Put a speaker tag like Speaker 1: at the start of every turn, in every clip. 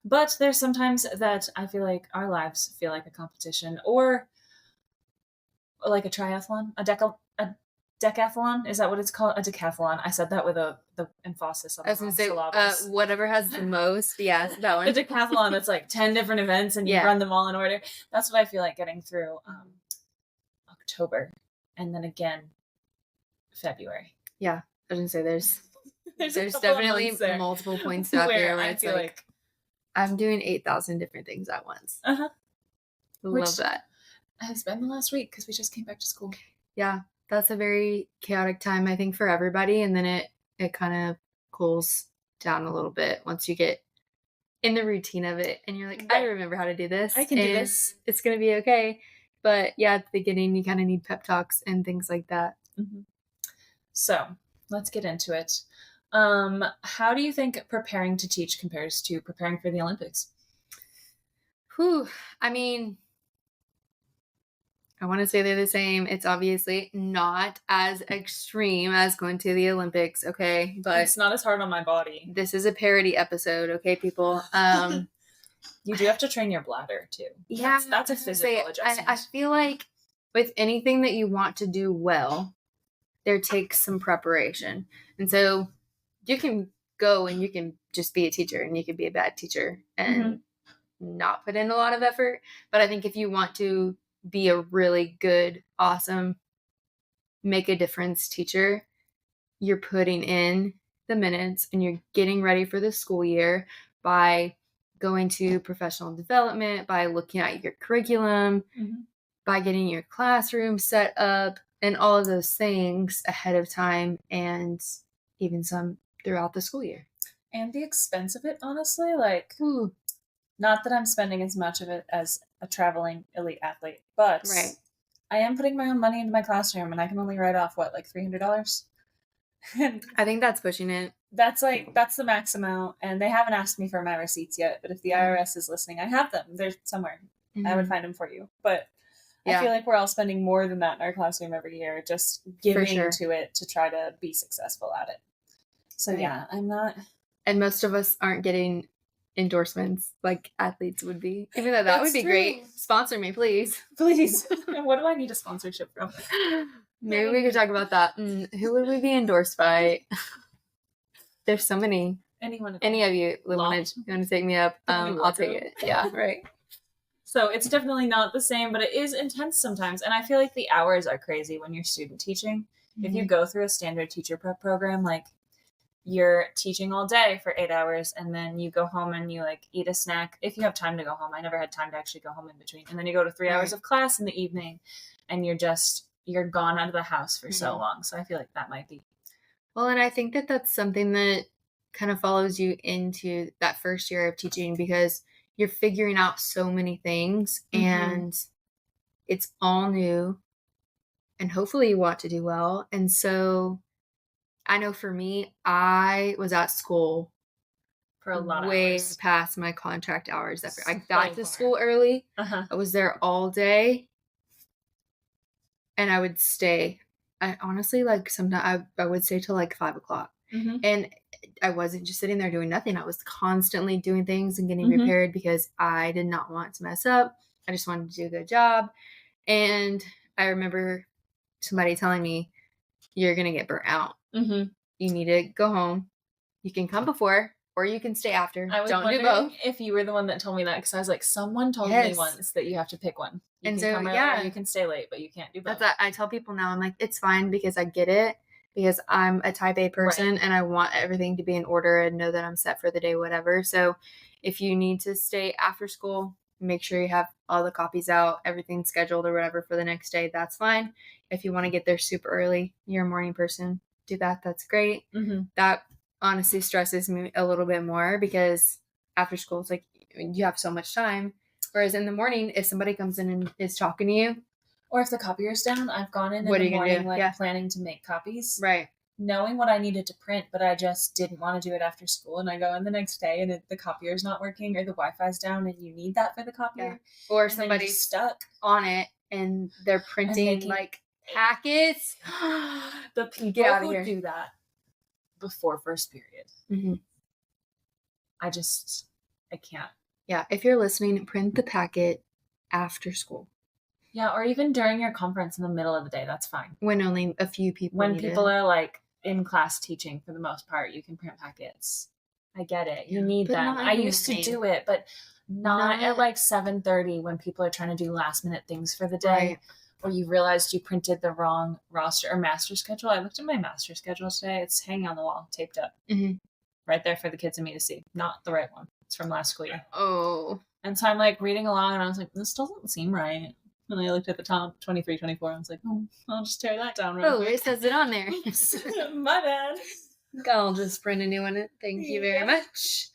Speaker 1: But there's sometimes that I feel like our lives feel like a competition or like a triathlon, a decathlon. Is that what it's called? A decathlon. I said that with the emphasis on
Speaker 2: I
Speaker 1: the
Speaker 2: was gonna
Speaker 1: wrong
Speaker 2: say,
Speaker 1: syllables.
Speaker 2: whatever has the most. Yeah, that one.
Speaker 1: The decathlon that's like 10 different events and you
Speaker 2: Yeah.
Speaker 1: run them all in order. That's what I feel like getting through October and then again February.
Speaker 2: Yeah, I was gonna say there's
Speaker 1: a couple of
Speaker 2: definitely
Speaker 1: months there
Speaker 2: multiple points out there where
Speaker 1: I
Speaker 2: it's
Speaker 1: feel
Speaker 2: like I'm doing 8,000 different things at once.
Speaker 1: uh-huh.
Speaker 2: Love that.
Speaker 1: Has been the last week because we just came back to school.
Speaker 2: Yeah, that's a very chaotic time, I think, for everybody. And then it kind of cools down a little bit once you get in the routine of it. And you're like, I
Speaker 1: Right.
Speaker 2: remember how to do this.
Speaker 1: I can do
Speaker 2: and
Speaker 1: this.
Speaker 2: It's going to be okay. But yeah, at the beginning, you kind of need pep talks and things like that.
Speaker 1: Mm-hmm. So let's get into it. How do you think preparing to teach compares to preparing for the Olympics?
Speaker 2: Whew. I mean, I want to say they're the same. It's obviously not as extreme as going to the Olympics, okay? But
Speaker 1: it's not as hard on my body.
Speaker 2: This is a parody episode, okay, people?
Speaker 1: You do have to train your bladder too.
Speaker 2: Yeah,
Speaker 1: that's a physical adjustment.
Speaker 2: I feel like with anything that you want to do well, there takes some preparation. And so you can go and you can just be a teacher and you can be a bad teacher and not put in a lot of effort. But I think if you want to be a really good, awesome, make a difference teacher, you're putting in the minutes and you're getting ready for the school year by going to professional development, by looking at your curriculum, by getting your classroom set up and all of those things ahead of time and even some throughout the school year.
Speaker 1: And the expense of it, honestly, like, not that I'm spending as much of it as a traveling elite athlete, but I am putting my own money into my classroom and I can only write off, what, like $300?
Speaker 2: I think that's pushing it.
Speaker 1: That's the max amount. And they haven't asked me for my receipts yet, but if the IRS is listening, I have them. They're somewhere. I would find them for you. But I feel like we're all spending more than that in our classroom every year, just giving to it to try to be successful at it. So yeah, I'm not.
Speaker 2: And most of us aren't getting endorsements like athletes would be. Even though that would be great. Sponsor me, please.
Speaker 1: Please. What do I need a sponsorship from?
Speaker 2: Maybe we could talk about that. Who would we be endorsed by? There's so many. Any of you want to take me up? I'll take it. Yeah, right.
Speaker 1: So it's definitely not the same, but it is intense sometimes. And I feel like the hours are crazy when you're student teaching. If you go through a standard teacher prep program, like you're teaching all day for 8 hours and then you go home and you like eat a snack. If you have time to go home, I never had time to actually go home in between. And then you go to 3 hours of class in the evening and you're gone out of the house for so long. So I feel like that might be.
Speaker 2: Well, and I think that that's something that kind of follows you into that first year of teaching because you're figuring out so many things and it's all new and hopefully you want to do well. And so I know for me, I was at school
Speaker 1: for a lot of
Speaker 2: way
Speaker 1: hours.
Speaker 2: Past my contract hours. I got to school early. I was there all day and I would stay. I honestly, like, sometimes I would stay till like 5 o'clock. And I wasn't just sitting there doing nothing. I was constantly doing things and getting prepared because I did not want to mess up. I just wanted to do a good job. And I remember somebody telling me, you're going to get burnt out. You need to go home. You can come before or you can stay after.
Speaker 1: I was
Speaker 2: Don't do both.
Speaker 1: If you were the one that told me that, because I was like, someone told me once that you have to pick one. You can come early or you can stay late, but you can't do both.
Speaker 2: I tell people now, I'm like, it's fine because I get it. Because I'm a type A person and I want everything to be in order and know that I'm set for the day, whatever. So if you need to stay after school, make sure you have all the copies out, everything scheduled or whatever for the next day. That's fine. If you want to get there super early, you're a morning person, do that. That's great. That honestly stresses me a little bit more because after school, it's like you have so much time. Whereas in the morning, if somebody comes in and is talking to you,
Speaker 1: or if the copier's down, I've gone in the morning planning to make copies.
Speaker 2: Right.
Speaker 1: Knowing what I needed to print, but I just didn't want to do it after school. And I go in the next day and the copier's not working or the Wi-Fi's down and you need that for the copier.
Speaker 2: Yeah. Or somebody's stuck on it and they're printing like packets.
Speaker 1: The people who do that before first period. I can't.
Speaker 2: Yeah, if you're listening, print the packet after school.
Speaker 1: Yeah, or even during your conference in the middle of the day, that's fine.
Speaker 2: When only a few people
Speaker 1: When
Speaker 2: need
Speaker 1: people
Speaker 2: it.
Speaker 1: are like in class teaching for the most part, you can print packets. I get it. You
Speaker 2: Yeah,
Speaker 1: need
Speaker 2: but
Speaker 1: them.
Speaker 2: not
Speaker 1: I
Speaker 2: every
Speaker 1: used to
Speaker 2: night.
Speaker 1: do it, but not at
Speaker 2: Not-
Speaker 1: like 7:30 when people are trying to do last minute things for the day.
Speaker 2: Right.
Speaker 1: Or you realized you printed the wrong roster or master schedule. I looked at my master schedule today. It's hanging on the wall, taped up.
Speaker 2: Mhm.
Speaker 1: Right there for the kids and me to see. Not the right one. It's from last school year.
Speaker 2: Oh.
Speaker 1: And so I'm like reading along and I was like, this doesn't seem right. And I looked at the top, 23, 24. I was like, oh, I'll just tear that down real
Speaker 2: Oh,
Speaker 1: quick.
Speaker 2: it says it on there.
Speaker 1: My bad.
Speaker 2: I'll just print a new one. Thank you very much.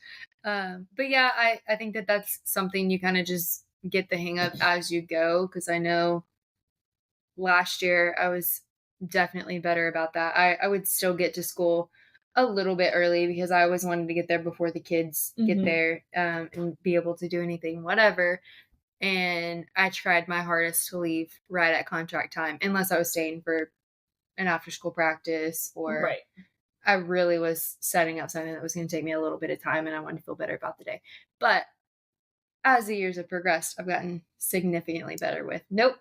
Speaker 2: But yeah, I think that that's something you kind of just get the hang of as you go. Because I know last year I was definitely better about that. I would still get to school a little bit early because I always wanted to get there before the kids get
Speaker 1: Mhm.
Speaker 2: there and be able to do anything, whatever. And I tried my hardest to leave right at contract time, unless I was staying for an after school practice or
Speaker 1: Right.
Speaker 2: I really was setting up something that was going to take me a little bit of time and I wanted to feel better about the day. But as the years have progressed, I've gotten significantly better with, nope,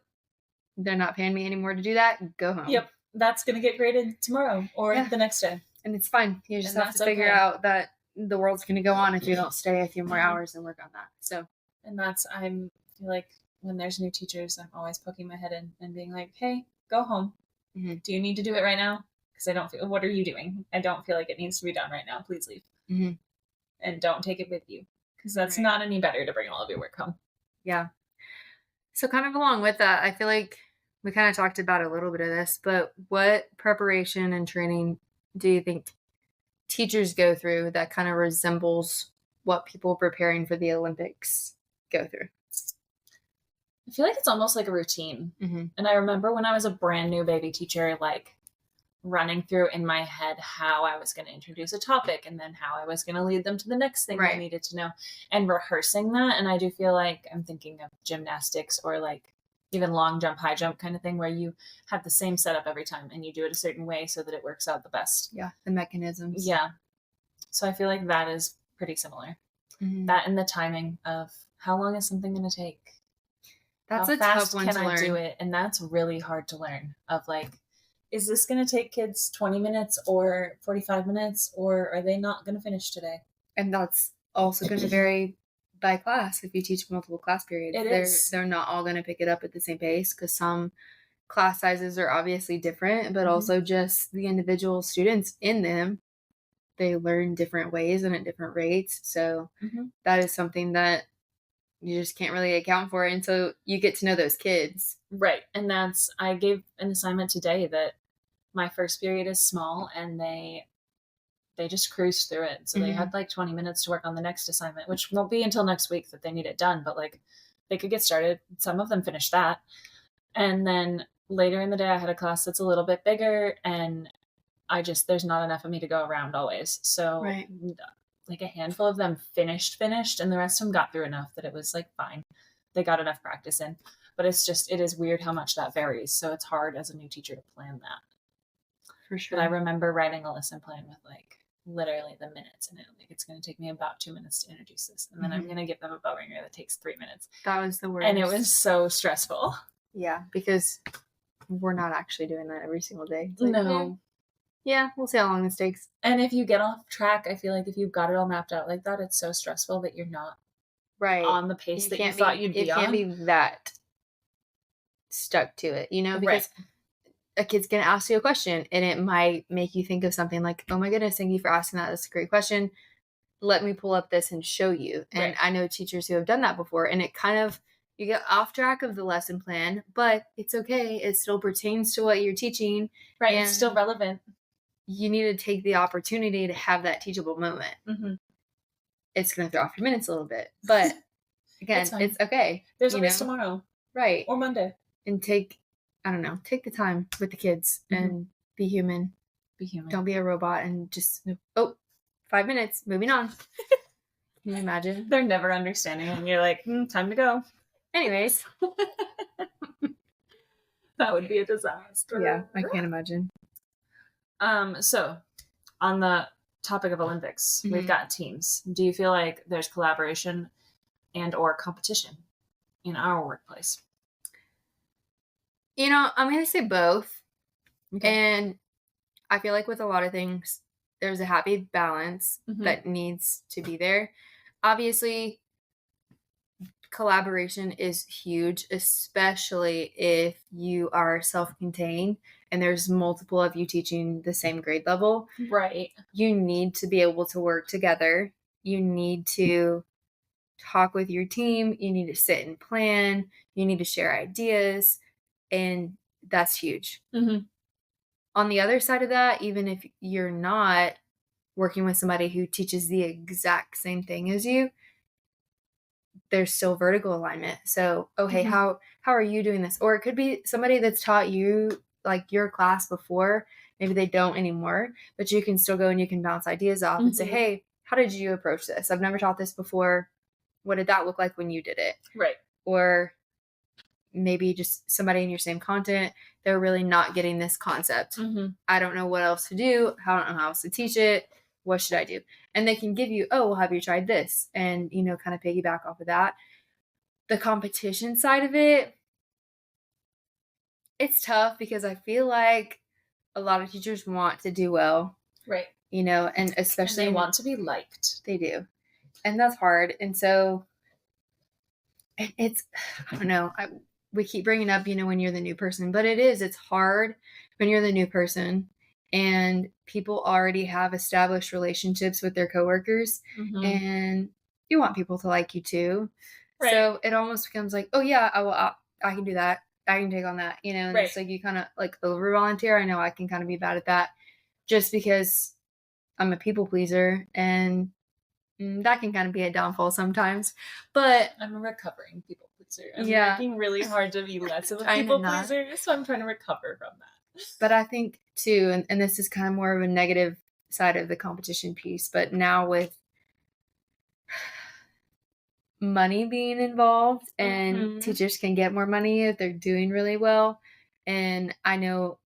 Speaker 2: they're not paying me anymore to do that. Go home.
Speaker 1: Yep. That's going to get graded tomorrow or
Speaker 2: Yeah.
Speaker 1: the next day.
Speaker 2: And it's fine. You just
Speaker 1: And
Speaker 2: have to
Speaker 1: that's
Speaker 2: figure
Speaker 1: okay.
Speaker 2: out that the world's going to go on if you don't stay a few more hours and work on that. So,
Speaker 1: And I feel like when there's new teachers, I'm always poking my head in and being like, hey, go home.
Speaker 2: Mhm.
Speaker 1: Do you need to do it right now? Because I don't feel, what are you doing? I don't feel like it needs to be done right now. Please leave.
Speaker 2: Mhm.
Speaker 1: And don't take it with you. Because that's
Speaker 2: Right.
Speaker 1: not any better to bring all of your work home.
Speaker 2: yeah. So kind of along with that, I feel like we kind of talked about a little bit of this, but what preparation and training do you think teachers go through that kind of resembles what people preparing for the Olympics go through?
Speaker 1: I feel like it's almost like a routine.
Speaker 2: Mm-hmm.
Speaker 1: And I remember when I was a brand new baby teacher, like running through in my head how I was going to introduce a topic and then how I was going to lead them to the next thing
Speaker 2: Right.
Speaker 1: they needed to know and rehearsing that. And I do feel like I'm thinking of gymnastics or like even long jump, high jump kind of thing where you have the same setup every time and you do it a certain way so that it works out the best.
Speaker 2: Yeah, the mechanisms.
Speaker 1: Yeah. So I feel like that is pretty similar.
Speaker 2: Mm-hmm.
Speaker 1: That and the timing of how long is something going to take?
Speaker 2: That's
Speaker 1: how
Speaker 2: a
Speaker 1: fast
Speaker 2: tough one
Speaker 1: can
Speaker 2: to
Speaker 1: I
Speaker 2: learn.
Speaker 1: do it? And that's really hard to learn of like, is this going to take kids 20 minutes or 45 minutes or are they not going to finish today?
Speaker 2: And that's also going to vary by class. If you teach multiple class periods, they're not all going to pick it up at the same pace because some class sizes are obviously different, but also just the individual students in them, they learn different ways and at different rates. So that is something that you just can't really account for until you get to know those kids.
Speaker 1: Right. And I gave an assignment today that my first period is small and they just cruised through it. So they had like 20 minutes to work on the next assignment, which won't be until next week that they need it done, but like they could get started. Some of them finished that. And then later in the day, I had a class that's a little bit bigger and there's not enough of me to go around always. So like a handful of them finished, and the rest of them got through enough that it was like fine. They got enough practice in, but it is weird how much that varies. So it's hard as a new teacher to plan that.
Speaker 2: For sure.
Speaker 1: But I remember writing a lesson plan with like literally the minutes in it. Like it's going to take me about 2 minutes to introduce this. And then I'm going to give them a bell ringer that takes 3 minutes.
Speaker 2: That was the worst.
Speaker 1: And it was so stressful.
Speaker 2: Yeah, because we're not actually doing that every single day. Like,
Speaker 1: no.
Speaker 2: Yeah, we'll see how long this takes.
Speaker 1: And if you get off track, I feel like if you've got it all mapped out like that, it's so stressful that you're not on the pace that you thought you'd be on.
Speaker 2: It can't be that stuck to it, because a kid's going to ask you a question and it might make you think of something like, oh my goodness, thank you for asking that. That's a great question. Let me pull up this and show you. And I know teachers who have done that before and it kind of, you get off track of the lesson plan, but it's okay. It still pertains to what you're teaching.
Speaker 1: Right. It's still relevant.
Speaker 2: You need to take the opportunity to have that teachable moment. It's going to throw off your minutes a little bit, but again, it's okay.
Speaker 1: There's always tomorrow.
Speaker 2: Right.
Speaker 1: Or Monday.
Speaker 2: And take the time with the kids and be human.
Speaker 1: Be human.
Speaker 2: Don't be a robot and just, 5 minutes, moving on. Can you imagine?
Speaker 1: They're never understanding and you're like, time to go.
Speaker 2: Anyways.
Speaker 1: That would be a disaster.
Speaker 2: Yeah, I can't imagine.
Speaker 1: So on the topic of Olympics,
Speaker 2: Mhm.
Speaker 1: we've got teams. Do you feel like there's collaboration and or competition in our workplace?
Speaker 2: I'm going to say both.
Speaker 1: Okay.
Speaker 2: And I feel like with a lot of things, there's a happy balance
Speaker 1: Mhm.
Speaker 2: that needs to be there. Obviously, collaboration is huge, especially if you are self-contained and there's multiple of you teaching the same grade level.
Speaker 1: Right.
Speaker 2: You need to be able to work together. You need to talk with your team. You need to sit and plan. You need to share ideas. And that's huge.
Speaker 1: Mm-hmm.
Speaker 2: On the other side of that, even if you're not working with somebody who teaches the exact same thing as you, there's still vertical alignment. So, oh, hey,
Speaker 1: Mhm.
Speaker 2: how are you doing this? Or it could be somebody that's taught you like your class before. Maybe they don't anymore, but you can still go and you can bounce ideas off and say,
Speaker 1: Mhm.
Speaker 2: hey, how did you approach this? I've never taught this before. What did that look like when you did it?
Speaker 1: Right.
Speaker 2: Or maybe just somebody in your same content, they're really not getting this concept.
Speaker 1: Mm-hmm.
Speaker 2: I don't know what else to do. I don't know how else to teach it. What should I do? And they can give you, oh, well, have you tried this? And, kind of piggyback off of that. The competition side of it, it's tough because I feel like a lot of teachers want to do well,
Speaker 1: Right.
Speaker 2: and especially
Speaker 1: they want to be liked.
Speaker 2: They do. And that's hard. And so it's, I don't know, we keep bringing up, when you're the new person, but it's hard when you're the new person and people already have established relationships with their coworkers,
Speaker 1: Mhm.
Speaker 2: and you want people to like you too.
Speaker 1: Right.
Speaker 2: So it almost becomes like, oh yeah, I can do that. I can take on that, and
Speaker 1: Right.
Speaker 2: it's like you kind of like over volunteer. I know I can kind of be bad at that just because I'm a people pleaser, and that can kind of be a downfall sometimes. But
Speaker 1: I'm a recovering people pleaser. I'm
Speaker 2: Yeah.
Speaker 1: working really hard to be less of a
Speaker 2: Trying to
Speaker 1: people
Speaker 2: not.
Speaker 1: pleaser, so I'm trying to recover from that.
Speaker 2: But I think too, and this is kind of more of a negative side of the competition piece, but now with money being involved and
Speaker 1: Mhm.
Speaker 2: teachers can get more money if they're doing really well. And I know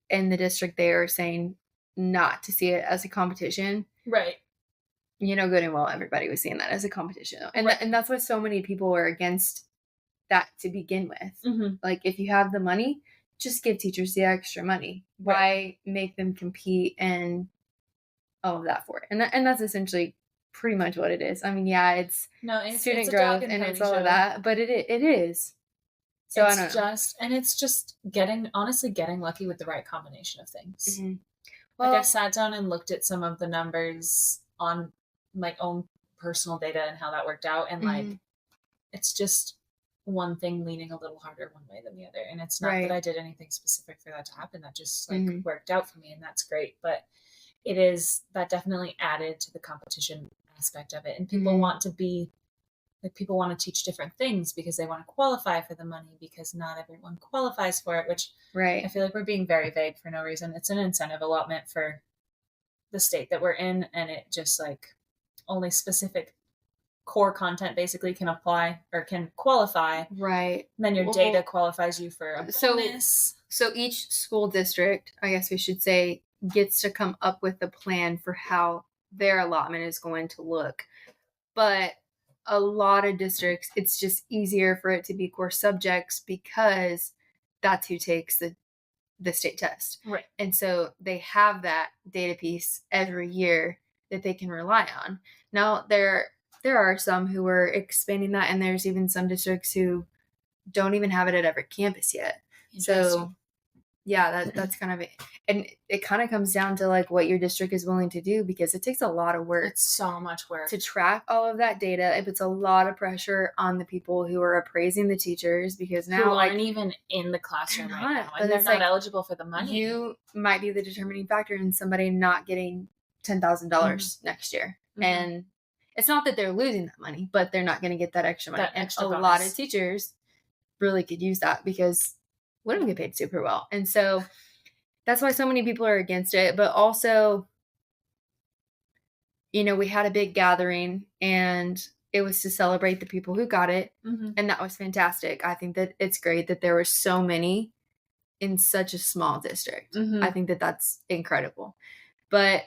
Speaker 2: in the district they are saying not to see it as a competition.
Speaker 1: Right.
Speaker 2: Good and well, everybody was seeing that as a competition. And,
Speaker 1: Right.
Speaker 2: and that's why so many people were against that to begin with.
Speaker 1: Mm-hmm.
Speaker 2: Like, if you have the money, just give teachers the extra money.
Speaker 1: Right.
Speaker 2: Why make them compete and all of that for it? And that's essentially pretty much what it is. I mean, yeah, it's student
Speaker 1: a dog
Speaker 2: growth and it's
Speaker 1: pony
Speaker 2: all
Speaker 1: show.
Speaker 2: of that, but it is. So I don't know.
Speaker 1: It's just honestly getting lucky with the right combination of things.
Speaker 2: Mm-hmm.
Speaker 1: Like, I've sat down and looked at some of the numbers on my own personal data and how that worked out, and
Speaker 2: mm-hmm.
Speaker 1: It's just one thing leaning a little harder one way than the other, and it's not
Speaker 2: Right.
Speaker 1: that I did anything specific for that to happen. That just
Speaker 2: Mm-hmm.
Speaker 1: worked out for me, and that's great. But that definitely added to the competition aspect of it, and people
Speaker 2: Mm-hmm.
Speaker 1: want to be people want to teach different things because they want to qualify for the money, because not everyone qualifies for it, which
Speaker 2: Right.
Speaker 1: I feel like we're being very vague for no reason. It's an incentive allotment for the state that we're in, and it just only specific core content basically can apply or can qualify.
Speaker 2: Right.
Speaker 1: And then your data qualifies you for a bonus.
Speaker 2: So each school district, I guess we should say, gets to come up with a plan for how their allotment is going to look. But a lot of districts, it's just easier for it to be core subjects because that's who takes the state test.
Speaker 1: Right.
Speaker 2: And so they have that data piece every year that they can rely on. Now, there are some who are expanding that, and there's even some districts who don't even have it at every campus yet. So yeah, that's kind of it. And it kind of comes down to what your district is willing to do, because it takes a lot of work.
Speaker 1: It's so much work
Speaker 2: to track all of that data. It puts a lot of pressure on the people who are appraising the teachers, because now
Speaker 1: who aren't even in the classroom right now, and they're not eligible for the money.
Speaker 2: You might be the determining factor in somebody not getting $10,000 next year. Mm-hmm. And it's not that they're losing that money, but they're not going to get that extra money. And a lot of teachers really could use that because we don't get paid super well. And so that's why so many people are against it. But also, we had a big gathering, and it was to celebrate the people who got it. Mm-hmm. And that was fantastic. I think that it's great that there were so many in such a small district. Mm-hmm. I think that that's incredible. But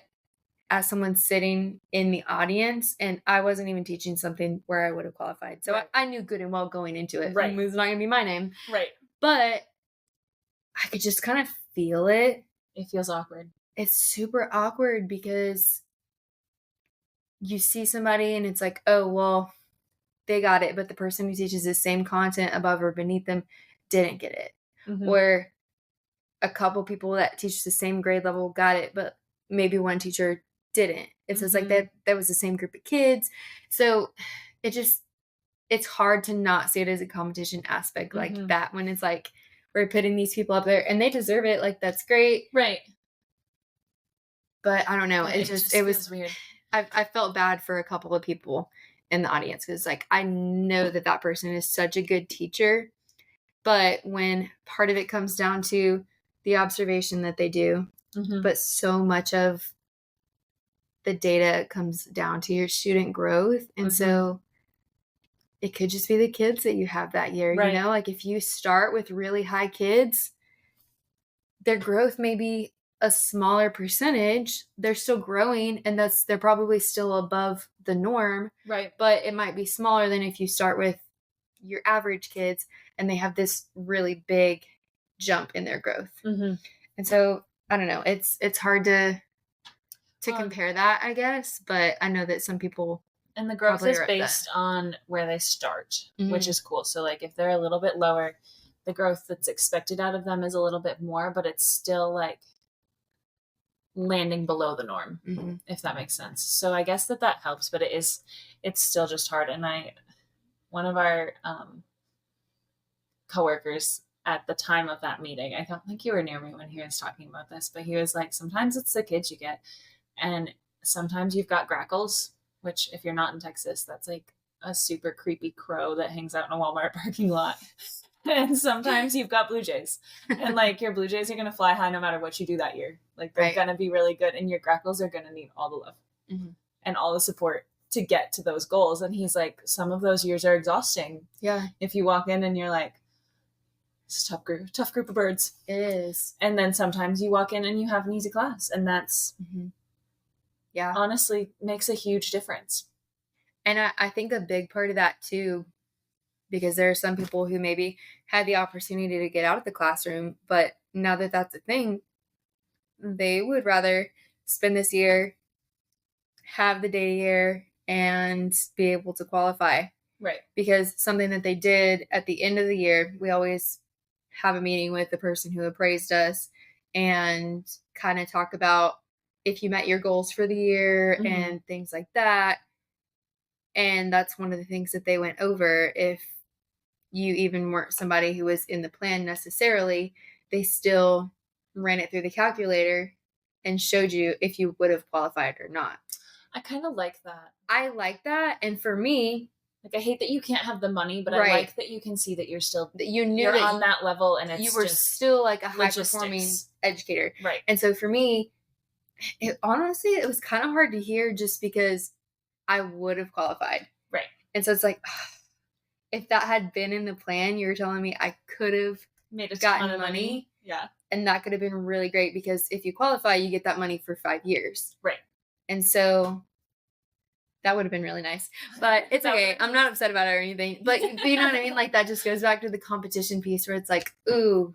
Speaker 2: as someone sitting in the audience, and I wasn't even teaching something where I would have qualified. So
Speaker 1: Right.
Speaker 2: I knew good and well going into it.
Speaker 1: Right.
Speaker 2: It was not going to be my name.
Speaker 1: Right.
Speaker 2: But I could just kind of feel it.
Speaker 1: It feels awkward.
Speaker 2: It's super awkward because you see somebody and it's like, oh, well, they got it, but the person who teaches the same content above or beneath them didn't get it.
Speaker 1: Mm-hmm.
Speaker 2: Or a couple people that teach the same grade level got it, but maybe one teacher didn't. It's just like that was the same group of kids. So it's hard to not see it as a competition aspect like that when it's like we're putting these people up there and they deserve it. Like, that's great.
Speaker 1: Right.
Speaker 2: But I don't know.
Speaker 1: It was weird.
Speaker 2: I felt bad for a couple of people in the audience because, like, I know that person is such a good teacher, but when part of it comes down to the observation that they do, but so much of the data comes down to your student growth, and so it could just be the kids that you have that year.
Speaker 1: Right.
Speaker 2: You know, like if you start with really high kids, their growth may be a smaller percentage. They're still growing, and they're probably still above the norm.
Speaker 1: Right.
Speaker 2: But it might be smaller than if you start with your average kids and they have this really big jump in their growth. And so I don't know. It's hard to compare that, I guess. But I know that some people.
Speaker 1: And the growth is based on where they start, which is cool. So like if they're a little bit lower, the growth that's expected out of them is a little bit more, but it's still like landing below the norm, if that makes sense. So I guess that helps, but it's still just hard. And one of our coworkers at the time of that meeting, I don't think you were near me when he was talking about this, but he was like, sometimes it's the kids you get, and sometimes you've got grackles, which if you're not in Texas, that's like a super creepy crow that hangs out in a Walmart parking lot. And sometimes you've got blue jays, and like your blue jays are going to fly high no matter what you do that year. Like they're going to be really good, and your grackles are going to need all the love and all the support to get to those goals. And he's like, some of those years are exhausting.
Speaker 2: Yeah.
Speaker 1: If you walk in and you're like, it's a tough group of birds.
Speaker 2: It is.
Speaker 1: And then sometimes you walk in and you have an easy class, and that's honestly makes a huge difference.
Speaker 2: And I think a big part of that too, because there are some people who maybe had the opportunity to get out of the classroom, but now that that's a thing, they would rather spend this year, have the data year, and be able to qualify.
Speaker 1: Right.
Speaker 2: Because something that they did at the end of the year, we always have a meeting with the person who appraised us and kind of talk about if you met your goals for the year and things like that. And that's one of the things that they went over. If you even weren't somebody who was in the plan necessarily, they still ran it through the calculator and showed you if you would have qualified or not.
Speaker 1: I kind of like that.
Speaker 2: I like that. And for me,
Speaker 1: like, I hate that you can't have the money, but I like that you can see that you're still,
Speaker 2: you're
Speaker 1: on that level, and
Speaker 2: you were still like a high performing educator.
Speaker 1: Right.
Speaker 2: And so for me, it was kind of hard to hear just because I would have qualified.
Speaker 1: Right.
Speaker 2: And so it's like, if that had been in the plan, you were telling me I could have
Speaker 1: made a
Speaker 2: gotten
Speaker 1: ton of money. Yeah.
Speaker 2: And that could have been really great because if you qualify, you get that money for 5 years.
Speaker 1: Right.
Speaker 2: And so that would have been really nice. But it's okay. I'm not upset about it or anything. But you know what I mean? Like, that just goes back to the competition piece where it's like, ooh.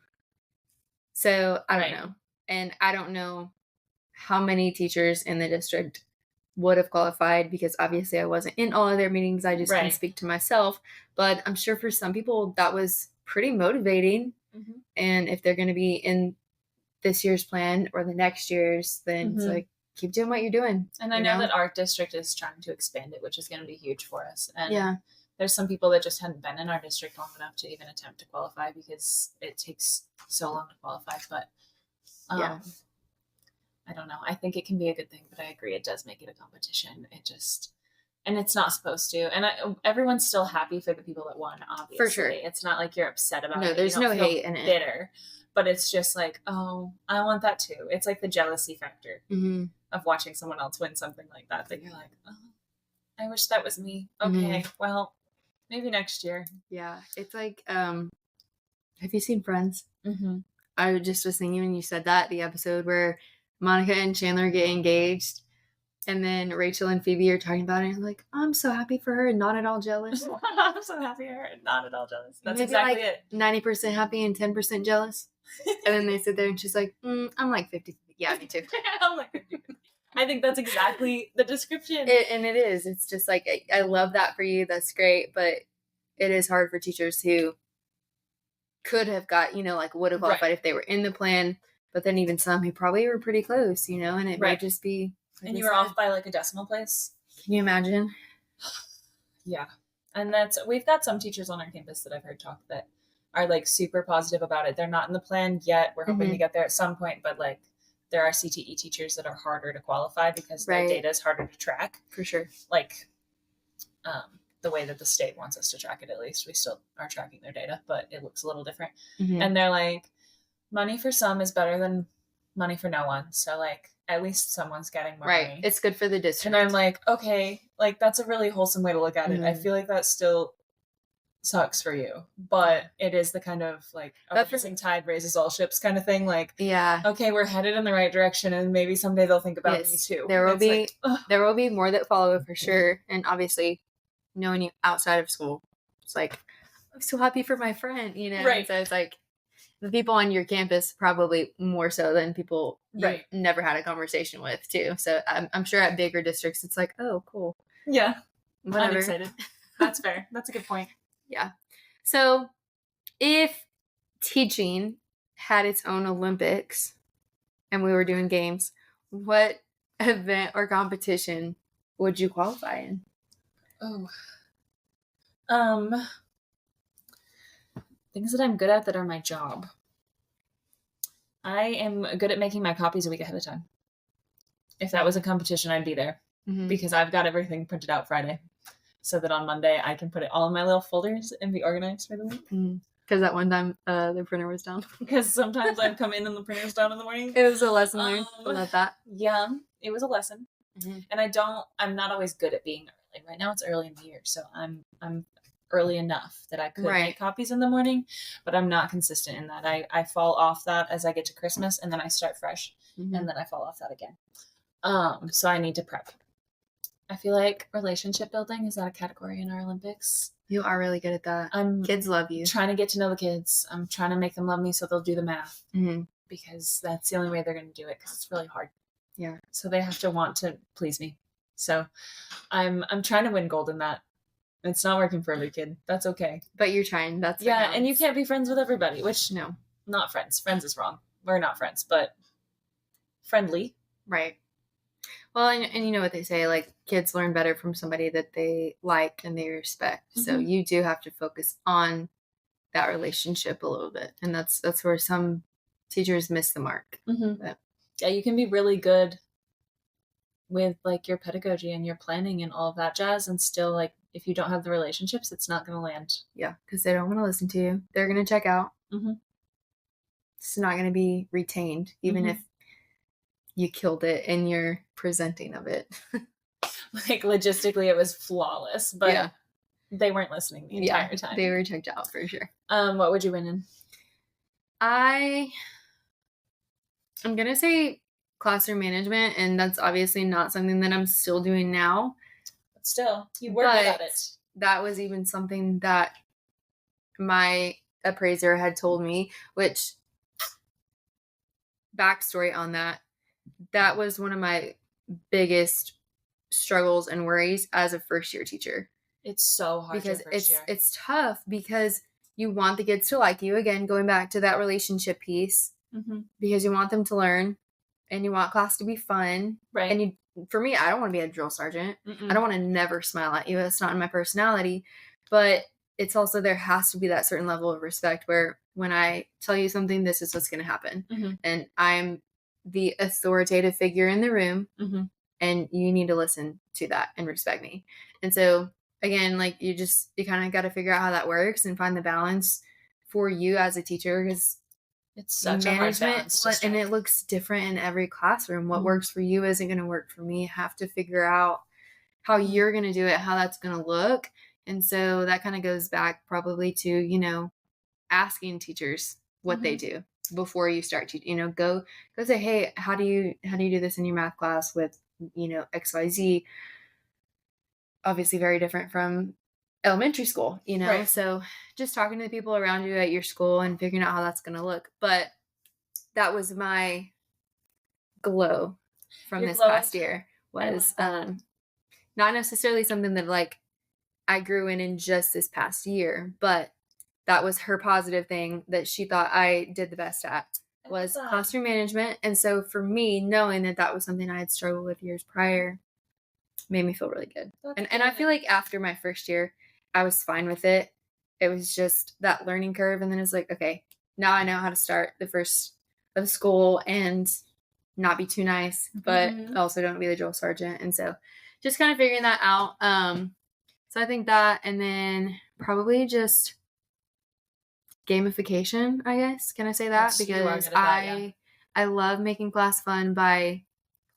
Speaker 2: So I don't know. And I don't know how many teachers in the district would have qualified because obviously I wasn't in all of their meetings. I just can speak to myself. But I'm sure for some people that was pretty motivating. And if they're going to be in this year's plan or the next year's, then it's like, keep doing what you're doing.
Speaker 1: And I know that our district is trying to expand it, which is going to be huge for us. And there's some people that just hadn't been in our district long enough to even attempt to qualify because it takes so long to qualify. But I don't know. I think it can be a good thing, but I agree it does make it a competition. And it's not supposed to. And everyone's still happy for the people that won, obviously. For sure. It's not like you're upset about it.
Speaker 2: No, there's no hate in it.
Speaker 1: Bitter. But it's just like, oh, I want that too. It's like the jealousy factor of watching someone else win something like that you're like, oh, I wish that was me. Okay, well, maybe next year.
Speaker 2: Yeah. It's like, have you seen Friends? I just was thinking when you said that, the episode where Monica and Chandler get engaged, And then Rachel and Phoebe are talking about it and like, I'm so happy for her and not at all jealous.
Speaker 1: I'm so happy for her and not at all jealous. That's
Speaker 2: Maybe
Speaker 1: exactly
Speaker 2: like
Speaker 1: it.
Speaker 2: 90% happy and 10% jealous. And then they sit there and she's like, I'm like 50. Yeah, me too.
Speaker 1: I'm like, I think that's exactly the description.
Speaker 2: And it is. It's just like, I love that for you. That's great. But it is hard for teachers who could have got, like would have qualified if they were in the plan. But then even some who probably were pretty close, and it might just be.
Speaker 1: And you were off by like a decimal place.
Speaker 2: Can you imagine?
Speaker 1: Yeah. And we've got some teachers on our campus that I've heard talk that are like super positive about it. They're not in the plan yet. We're hoping to get there at some point, but like there are CTE teachers that are harder to qualify because their data is harder to track.
Speaker 2: For sure.
Speaker 1: Like the way that the state wants us to track it, at least. We still are tracking their data, but it looks a little different. Mm-hmm. And they're like, money for some is better than money for no one. So like at least someone's getting more money.
Speaker 2: It's good for the district.
Speaker 1: And I'm like, okay, like that's a really wholesome way to look at it. I feel like that still sucks for you, but it is the kind of like a rising tide raises all ships kind of thing. Like, yeah, okay, we're headed in the right direction, and maybe someday they'll think about me too.
Speaker 2: There will be more that follow for sure. And obviously, knowing you outside of school, it's like I'm so happy for my friend, Right. So it's like the people on your campus probably more so than people you never had a conversation with too. So I'm sure at bigger districts, it's like, oh, cool.
Speaker 1: Yeah,
Speaker 2: whatever.
Speaker 1: I'm excited. That's fair. That's a good point.
Speaker 2: Yeah. So if teaching had its own Olympics and we were doing games, what event or competition would you qualify in?
Speaker 1: Things that I'm good at that are my job. I am good at making my copies a week ahead of time. If that was a competition, I'd be there because I've got everything printed out Friday. So that on Monday I can put it all in my little folders and be organized for the week.
Speaker 2: Because that one time the printer was down.
Speaker 1: Because sometimes I'd come in and the printer's down in the morning.
Speaker 2: It was a lesson learned. I love that.
Speaker 1: Yeah, it was a lesson. And I'm not always good at being early. Right now it's early in the year, so I'm early enough that I could make copies in the morning, but I'm not consistent in that. I fall off that as I get to Christmas, and then I start fresh, and then I fall off that again. So I need to prep. I feel like relationship building is that a category in our Olympics.
Speaker 2: You are really good at that. Kids love you.
Speaker 1: Trying to get to know the kids. I'm trying to make them love me so they'll do the math because that's the only way they're going to do it because it's really hard.
Speaker 2: Yeah.
Speaker 1: So they have to want to please me. So I'm trying to win gold in that. It's not working for every kid. That's okay.
Speaker 2: But you're trying. That's
Speaker 1: and you can't be friends with everybody. Which
Speaker 2: no,
Speaker 1: not friends. Friends is wrong. We're not friends, but friendly.
Speaker 2: Right. Well, and you know what they say, like kids learn better from somebody that they like and they respect. So you do have to focus on that relationship a little bit. And that's where some teachers miss the mark. But,
Speaker 1: yeah, you can be really good with like your pedagogy and your planning and all of that jazz. And still like, if you don't have the relationships, it's not going to land.
Speaker 2: Yeah. Because they don't want to listen to you. They're going to check out. It's not going to be retained, even if you killed it in your presenting of it.
Speaker 1: Like logistically it was flawless, but they weren't listening the entire time.
Speaker 2: They were checked out for sure.
Speaker 1: What would you win in?
Speaker 2: I'm gonna say classroom management, and that's obviously not something that I'm still doing now.
Speaker 1: But still, you were good at it.
Speaker 2: That was even something that my appraiser had told me, which backstory on that was one of my biggest struggles and worries as a first year teacher.
Speaker 1: It's so hard
Speaker 2: because it's tough because you want the kids to like you, again going back to that relationship piece, because you want them to learn and you want class to be fun,
Speaker 1: right?
Speaker 2: And for me, I don't want to be a drill sergeant. I don't want to never smile at you. That's not in my personality. But it's also, there has to be that certain level of respect where when I tell you something, this is what's going to happen. And I'm the authoritative figure in the room, and you need to listen to that and respect me. And so again, like you kind of got to figure out how that works and find the balance for you as a teacher, because
Speaker 1: it's such a hard balance.
Speaker 2: And it looks different in every classroom. What works for you isn't going to work for me. Have to figure out how you're going to do it, how that's going to look. And so that kind of goes back probably to, asking teachers what they do before you start to, go say, hey, how do you do this in your math class with XYZ. Obviously very different from elementary school,
Speaker 1: Right.
Speaker 2: So just talking to the people around you at your school and figuring out how that's going to look. But that was my glow from
Speaker 1: Your
Speaker 2: this
Speaker 1: glow.
Speaker 2: past year, was not necessarily something that like I grew in just this past year, but that was her positive thing that she thought I did the best at, was classroom management. And so for me, knowing that that was something I had struggled with years prior made me feel really good. And I feel like after my first year, I was fine with it. It was just that learning curve. And then it's like, okay, now I know how to start the first of school and not be too nice, but also don't be the drill sergeant. And so just kind of figuring that out. So I think that, and then probably just gamification, I guess. Can I say that? Because I love making class fun by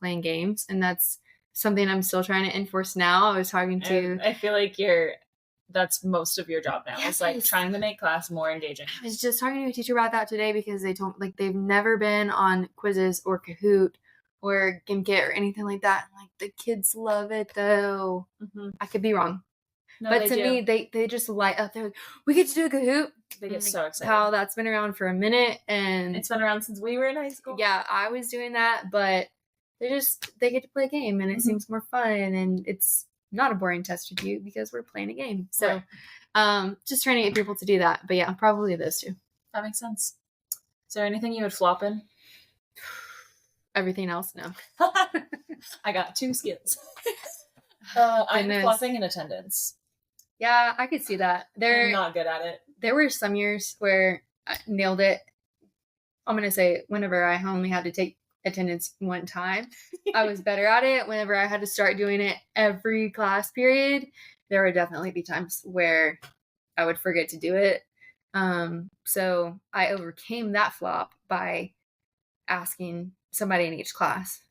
Speaker 2: playing games, and that's something I'm still trying to enforce now. I was talking to...
Speaker 1: I feel like that's most of your job now. It's like trying to make class more engaging.
Speaker 2: I was just talking to a teacher about that today because they told like they've never been on quizzes or Kahoot or Gimkit or anything like that. Like the kids love it though. I could be wrong. No, but to me, they just light up. They're like, we get to do a Kahoot.
Speaker 1: They get so excited.
Speaker 2: How that's been around for a minute, and
Speaker 1: it's been around since we were in high school.
Speaker 2: Yeah, I was doing that, but they get to play a game, and it seems more fun, and it's not a boring test review because we're playing a game. So, just trying to get people to do that. But yeah, probably those two.
Speaker 1: That makes sense. Is there anything you would flop in?
Speaker 2: Everything else, no.
Speaker 1: I got 2 skills. I'm flopping in attendance.
Speaker 2: Yeah, I could see that.
Speaker 1: I'm not good at it.
Speaker 2: There were some years where I nailed it. I'm going to say whenever I only had to take attendance one time, I was better at it. Whenever I had to start doing it every class period, there would definitely be times where I would forget to do it. So I overcame that flop by asking somebody in each class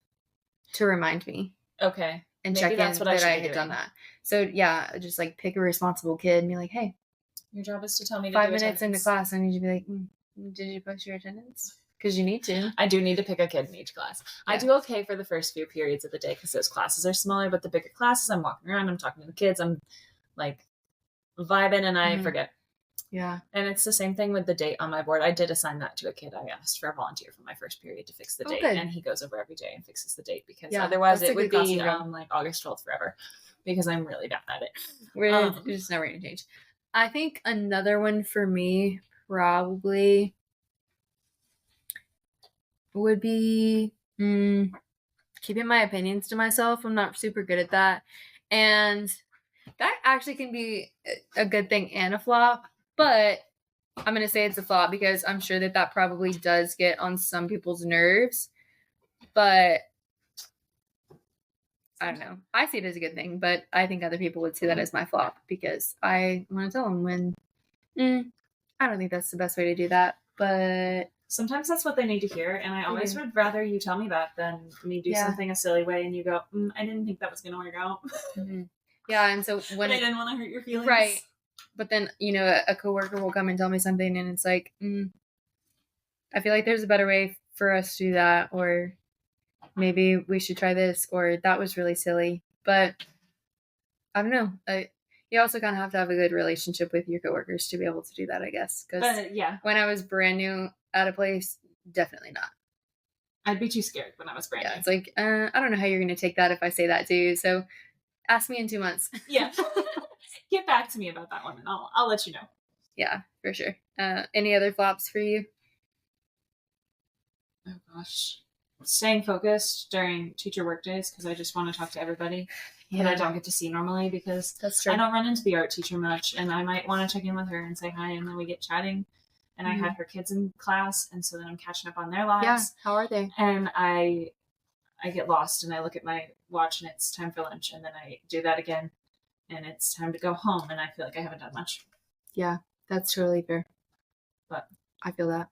Speaker 2: to remind me.
Speaker 1: Okay.
Speaker 2: And check in that I had done that. So yeah, just like pick a responsible kid and be like, hey,
Speaker 1: your job is to tell me to
Speaker 2: 5 minutes into class, I need you to be like, did you post your attendance? Because you need to.
Speaker 1: I do need to pick a kid in each class. Yeah. I do okay for the first few periods of the day because those classes are smaller, but the bigger classes, I'm walking around, I'm talking to the kids, I'm like vibing, and I forget.
Speaker 2: Yeah.
Speaker 1: And it's the same thing with the date on my board. I did assign that to a kid. I asked for a volunteer for my first period to fix the date, and he goes over every day and fixes the date because otherwise it would be like August 12th forever because I'm really bad at it.
Speaker 2: We're just never going to change. I think another one for me probably would be keeping my opinions to myself. I'm not super good at that. And that actually can be a good thing and a flop. But I'm going to say it's a flop because I'm sure that probably does get on some people's nerves. But I don't know. I see it as a good thing, but I think other people would see that as my flop because I want to tell them when I don't think that's the best way to do that. But
Speaker 1: sometimes that's what they need to hear. And I always would rather you tell me that than me do something a silly way and you go, I didn't think that was going to work out.
Speaker 2: Yeah. And so when
Speaker 1: I didn't want to hurt your feelings.
Speaker 2: Right. But then, a coworker will come and tell me something and it's like, I feel like there's a better way for us to do that, or maybe we should try this, or that was really silly. But I don't know. You also kind of have to have a good relationship with your coworkers to be able to do that, I guess. Because when I was brand new at a place, definitely not.
Speaker 1: I'd be too scared when I was brand new.
Speaker 2: It's like, I don't know how you're going to take that if I say that to you. So ask me in 2 months.
Speaker 1: Yeah. Get back to me about that one and I'll let you know.
Speaker 2: Yeah, for sure. Any other flops for you?
Speaker 1: Oh gosh. Staying focused during teacher work days because I just want to talk to everybody that I don't get to see normally because
Speaker 2: that's true.
Speaker 1: I don't run into the art teacher much and I might want to check in with her and say hi and then we get chatting and I had her kids in class and so then I'm catching up on their lives.
Speaker 2: Yeah, how are they?
Speaker 1: And I get lost and I look at my watch and it's time for lunch and then I do that again and it's time to go home and I feel like I haven't done much.
Speaker 2: Yeah, that's totally fair.
Speaker 1: But
Speaker 2: I feel that.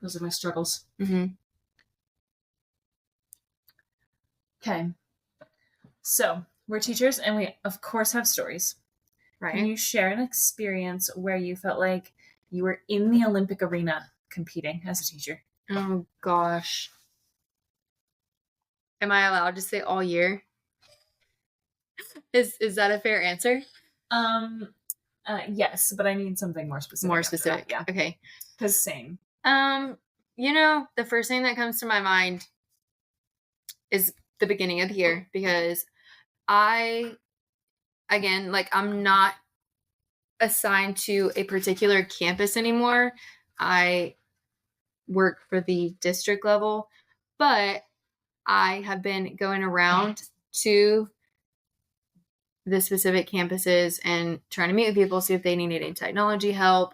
Speaker 1: Those are my struggles. Okay. So we're teachers and we of course have stories.
Speaker 2: Right.
Speaker 1: Can you share an experience where you felt like you were in the Olympic arena competing as a teacher?
Speaker 2: Oh gosh. Am I allowed to say all year? Is that a fair answer?
Speaker 1: Yes, but I need something more specific.
Speaker 2: More
Speaker 1: after that,
Speaker 2: specific.
Speaker 1: yeah.
Speaker 2: Okay.
Speaker 1: Because same.
Speaker 2: The first thing that comes to my mind is the beginning of the year, because I'm not assigned to a particular campus anymore. I work for the district level, but I have been going around to the specific campuses and trying to meet with people, see if they need any technology help,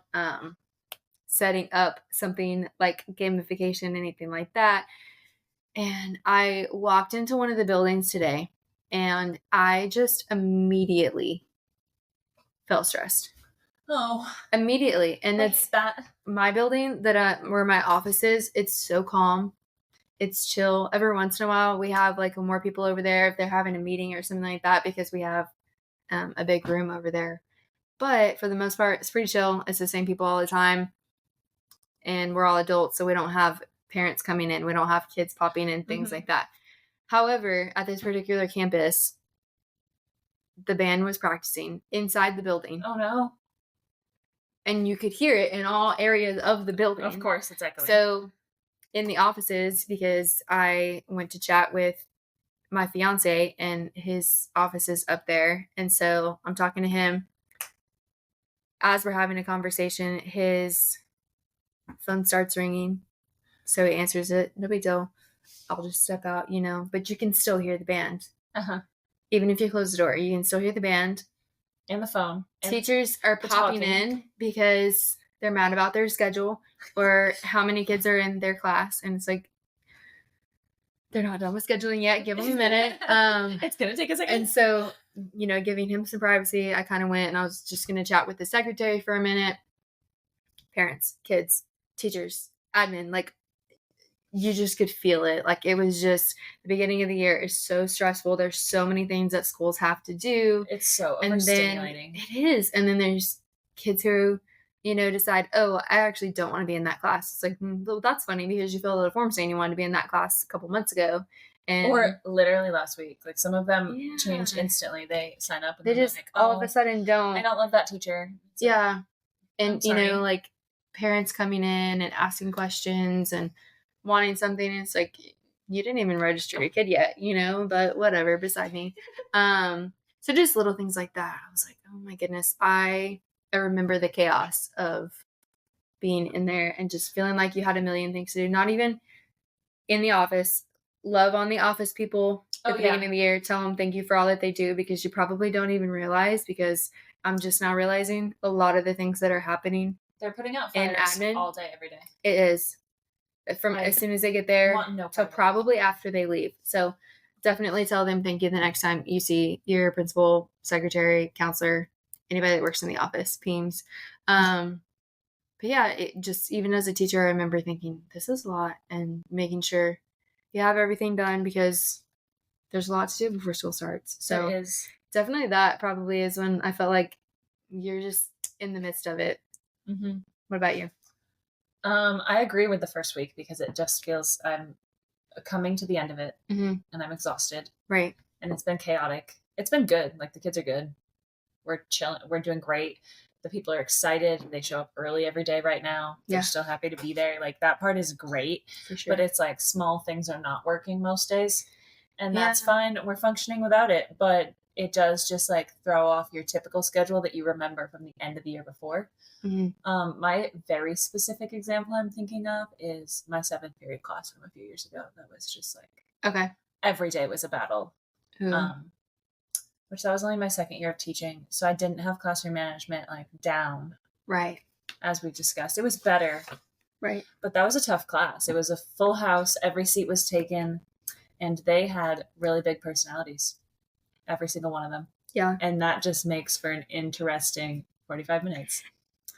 Speaker 2: setting up something like gamification, anything like that. And I walked into one of the buildings today and I just immediately felt stressed.
Speaker 1: Oh,
Speaker 2: immediately. And
Speaker 1: that's that.
Speaker 2: My building where my office is. It's so calm. It's chill. Every once in a while, we have like more people over there if they're having a meeting or something like that, because we have a big room over there. But for the most part, it's pretty chill. It's the same people all the time. And we're all adults, so we don't have parents coming in. We don't have kids popping in, things like that. However, at this particular campus, the band was practicing inside the building.
Speaker 1: Oh, no.
Speaker 2: And you could hear it in all areas of the building.
Speaker 1: Of course, it's echoing.
Speaker 2: So in the offices, because I went to chat with my fiance and his office is up there. And so I'm talking to him. As we're having a conversation, his phone starts ringing. So he answers it. No big deal. I'll just step out, but you can still hear the band. Even if you close the door, you can still hear the band.
Speaker 1: And the phone.
Speaker 2: Teachers are popping in because they're mad about their schedule or how many kids are in their class. And it's like, they're not done with scheduling yet. Give them a minute.
Speaker 1: It's going to take a second.
Speaker 2: And so, giving him some privacy, I kind of went and I was just going to chat with the secretary for a minute. Parents, kids, teachers, admin, like, you just could feel it. Like, it was just, the beginning of the year is so stressful. There's so many things that schools have to do.
Speaker 1: It's so overstimulating.
Speaker 2: It is. And then there's kids who, decide, oh, I actually don't want to be in that class. It's like, well, that's funny because you filled out a form saying you wanted to be in that class a couple months ago.
Speaker 1: Or literally last week. Like, some of them change instantly. They sign up and
Speaker 2: they just like, all of a sudden don't.
Speaker 1: I don't love that teacher.
Speaker 2: So, yeah. And, like parents coming in and asking questions and wanting something. And it's like, you didn't even register your kid yet, but whatever, beside me. So just little things like that. I was like, oh my goodness. I remember the chaos of being in there and just feeling like you had a million things to do. Not even in the office. Love on the office people at the beginning of the year. Tell them thank you for all that they do, because you probably don't even realize, because I'm just now realizing a lot of the things that are happening.
Speaker 1: They're putting out fires all day, every day.
Speaker 2: It is. From as soon as they get there to probably after they leave. So definitely tell them thank you the next time you see your principal, secretary, counselor, anybody that works in the office, PEEMS. But yeah, it just, even as a teacher, I remember thinking, this is a lot, and making sure you have everything done, because there's a lot to do before school starts. So
Speaker 1: it is.
Speaker 2: Definitely that probably is when I felt like you're just in the midst of it. Mm-hmm. What about you?
Speaker 1: I agree with the first week, because it just feels I'm coming to the end of it, and I'm exhausted.
Speaker 2: Right.
Speaker 1: And it's been chaotic. It's been good. Like, the kids are good. We're chilling. We're doing great. The people are excited. They show up early every day right now. They're still happy to be there. Like, that part is great.
Speaker 2: For sure.
Speaker 1: But it's like small things are not working most days. And that's fine. We're functioning without it. But it does just like throw off your typical schedule that you remember from the end of the year before. My very specific example I'm thinking of is my 7th period class from a few years ago. That was just like, every day was a battle. Which that was only my 2nd year of teaching. So I didn't have classroom management like down.
Speaker 2: Right.
Speaker 1: As we discussed. It was better.
Speaker 2: Right.
Speaker 1: But that was a tough class. It was a full house. Every seat was taken. And they had really big personalities. Every single one of them.
Speaker 2: Yeah.
Speaker 1: And that just makes for an interesting 45 minutes.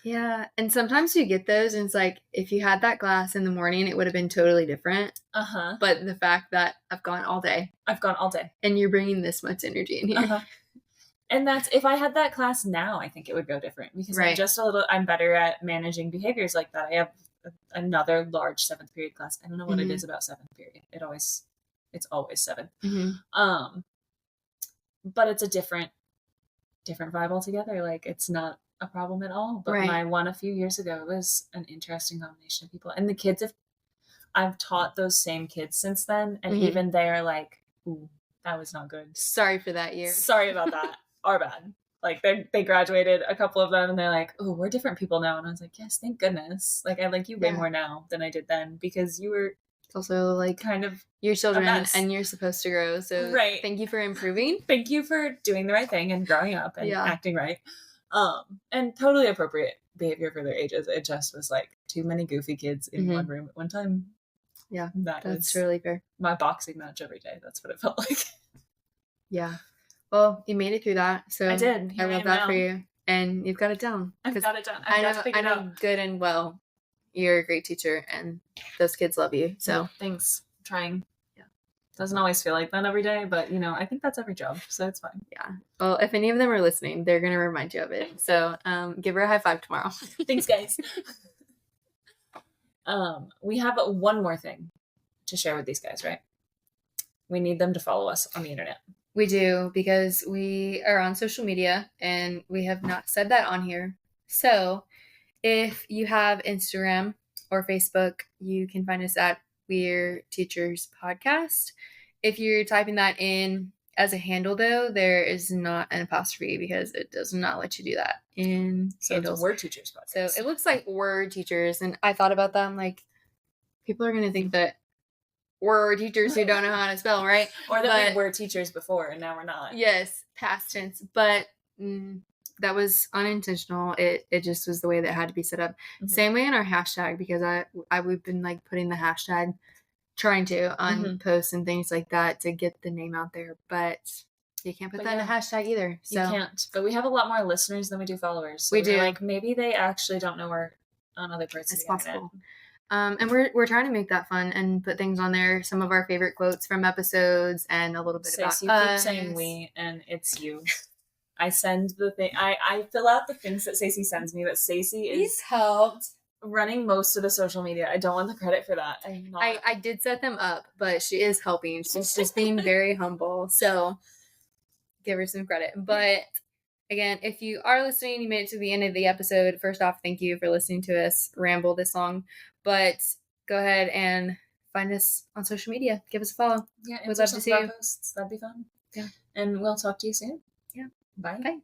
Speaker 2: Yeah. And sometimes you get those, and it's like, if you had that class in the morning, it would have been totally different. But the fact that I've gone all day. And you're bringing this much energy in here.
Speaker 1: And that's, if I had that class now, I think it would go different, because I'm better at managing behaviors like that. I have another large 7th period class. I don't know what it is about 7th period. It's always 7.
Speaker 2: Mm-hmm.
Speaker 1: But it's a different vibe altogether. Like, it's not a problem at all. But
Speaker 2: Right.
Speaker 1: my one a few years ago was an interesting combination of people. And the kids I've taught those same kids since then, and
Speaker 2: Mhm.
Speaker 1: even they are like, ooh, that was not good.
Speaker 2: Sorry for that year.
Speaker 1: Sorry about that. Our bad. Like, they graduated, a couple of them, and they're like, oh, we're different people now. And I was like, yes, thank goodness. Like, I like you way
Speaker 2: Yeah.
Speaker 1: more now than I did then, because you were
Speaker 2: It's also like
Speaker 1: kind of
Speaker 2: your children
Speaker 1: mess.
Speaker 2: and you're supposed to grow. So
Speaker 1: Right.
Speaker 2: thank you for improving.
Speaker 1: Thank you for doing the right thing and growing up and
Speaker 2: Yeah.
Speaker 1: acting right. And totally appropriate behavior for their ages. It just was like too many goofy kids in
Speaker 2: Mhm.
Speaker 1: one room at one time.
Speaker 2: Yeah,
Speaker 1: That's
Speaker 2: That's really fair.
Speaker 1: my boxing match every day. That's what it felt like.
Speaker 2: Yeah. Well, you made it through that. So
Speaker 1: I did. Here
Speaker 2: I
Speaker 1: I
Speaker 2: love
Speaker 1: am
Speaker 2: that
Speaker 1: now.
Speaker 2: for you. And you've got it down.
Speaker 1: I've
Speaker 2: 'Cause
Speaker 1: got it done.
Speaker 2: I
Speaker 1: I've got to
Speaker 2: know
Speaker 1: figure it out.
Speaker 2: good and well. You're a great teacher and those kids love you. So
Speaker 1: thanks. Trying.
Speaker 2: Yeah.
Speaker 1: Doesn't always feel like that every day, but I think that's every job, so it's fine.
Speaker 2: yeah. Well, if any of them are listening, they're gonna remind you of it. So give her a high five tomorrow.
Speaker 1: Thanks, guys. We have one more thing to share with these guys, right? We need them to follow us on the internet.
Speaker 2: We do, because we are on social media and we have not said that on here. So if you have Instagram or Facebook, you can find us at We're Teachers Podcast. If you're typing that in as a handle, though, there is not an apostrophe because it does not let you do that in handles.
Speaker 1: We're Teachers Podcast.
Speaker 2: So it looks like We're Teachers. And I thought about that. I'm like, people are going to think that we're teachers who don't know how to spell, right?
Speaker 1: Or that we were teachers before and now we're not.
Speaker 2: Yes, past tense. But that was unintentional. It just was the way that had to be set up.
Speaker 1: Mm-hmm.
Speaker 2: Same way in our hashtag, because we've been like putting the hashtag, trying to on posts and things like that to get the name out there. But you can't put that in a hashtag either. So.
Speaker 1: You can't. But we have a lot more listeners than we do followers. So
Speaker 2: we do.
Speaker 1: Like, maybe they actually don't know we're on other parts of the
Speaker 2: possible.
Speaker 1: internet.
Speaker 2: And we're trying to make that fun and put things on there. Some of our favorite quotes from episodes and a little bit about us.
Speaker 1: You keep saying we, and it's you. I send the thing. I fill out the things that Stacey sends me, but Stacey is
Speaker 2: helped
Speaker 1: running most of the social media. I don't want the credit for that.
Speaker 2: I did set them up, but she is helping. She's just being very humble. So give her some credit. But again, if you are listening, you made it to the end of the episode. First off, thank you for listening to us ramble this long. But go ahead and find us on social media. Give us a follow.
Speaker 1: Yeah,
Speaker 2: we'd love to see you.
Speaker 1: Posts. That'd be fun.
Speaker 2: Yeah.
Speaker 1: And we'll talk to you soon.
Speaker 2: Yeah.
Speaker 1: Bye.
Speaker 2: Bye.